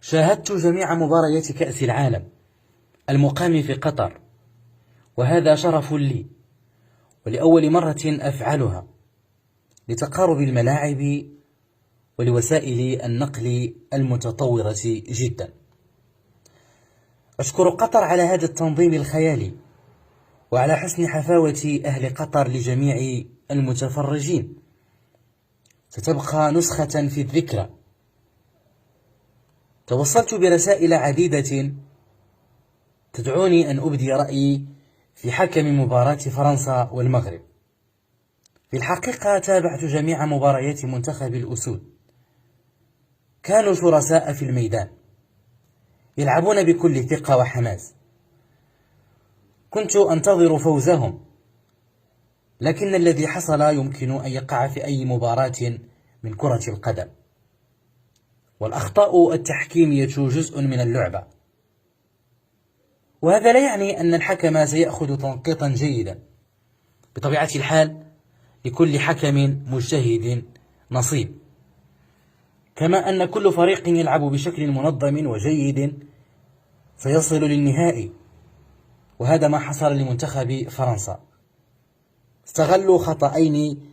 شاهدت جميع مباريات كأس العالم المقام في قطر، وهذا شرف لي ولأول مرة أفعلها لتقارب الملاعب ولوسائل النقل المتطورة جدا. أشكر قطر على هذا التنظيم الخيالي وعلى حسن حفاوة أهل قطر لجميع المتفرجين. ستبقى نسخة في الذكرى. توصلت برسائل عديدة تدعوني أن أبدي رأيي في حكم مباراة فرنسا والمغرب. في الحقيقة تابعت جميع مباريات منتخب الأسود، كانوا شرساء في الميدان يلعبون بكل ثقة وحماس. كنت أنتظر فوزهم، لكن الذي حصل يمكن أن يقع في أي مباراة من كرة القدم، والأخطاء التحكيمية جزء من اللعبة، وهذا لا يعني أن الحكم سيأخذ تنقيطا جيدا. بطبيعة الحال لكل حكم مجتهد نصيب، كما أن كل فريق يلعب بشكل منظم وجيد سيصل للنهائي، وهذا ما حصل لمنتخب فرنسا. استغلوا خطأين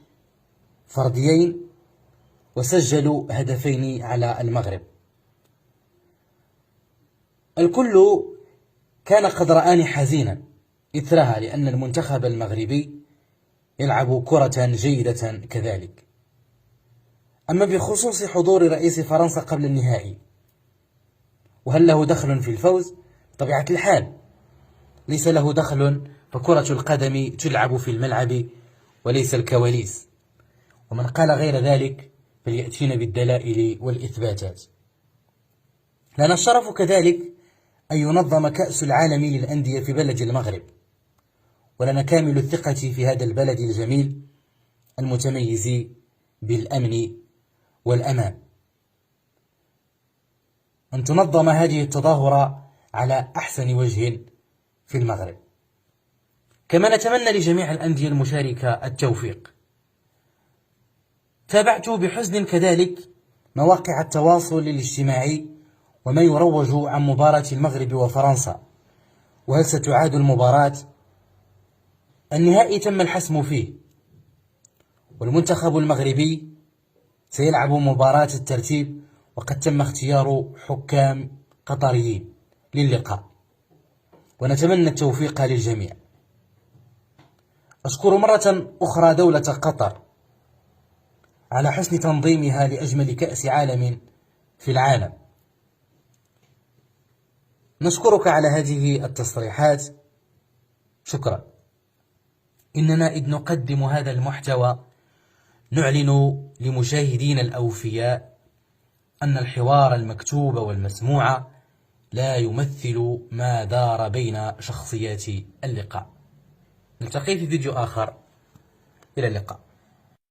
فرديين وسجلوا هدفين على المغرب. الكل كان قد رآني حزينا إثرها، لأن المنتخب المغربي يلعب كرة جيدة كذلك. أما بخصوص حضور رئيس فرنسا قبل النهائي وهل له دخل في الفوز؟ بطبيعة الحال ليس له دخل، فكرة القدم تلعب في الملعب وليس الكواليس، ومن قال غير ذلك فليأتينا بالدلائل والإثباتات. لنا الشرف كذلك أن ينظم كأس العالم للأندية في بلد المغرب، ولنا كامل الثقة في هذا البلد الجميل المتميز بالأمن والأمان، أن تنظم هذه التظاهرة على أحسن وجه في المغرب. كما نتمنى لجميع الأندية المشاركة التوفيق. تابعت بحزن كذلك مواقع التواصل الاجتماعي وما يروج عن مباراة المغرب وفرنسا، وهل ستعاد المباراة؟ النهائي تم الحسم فيه، والمنتخب المغربي سيلعب مباراة الترتيب، وقد تم اختيار حكام قطريين للقاء، ونتمنى التوفيق للجميع. أشكر مرة أخرى دولة قطر على حسن تنظيمها لأجمل كأس عالم في العالم. نشكرك على هذه التصريحات، شكرا. إننا إذ نقدم هذا المحتوى نعلن لمشاهدينا الأوفياء أن الحوار المكتوب والمسموع لا يمثل ما دار بين شخصيات اللقاء. نلتقي في فيديو آخر، إلى اللقاء.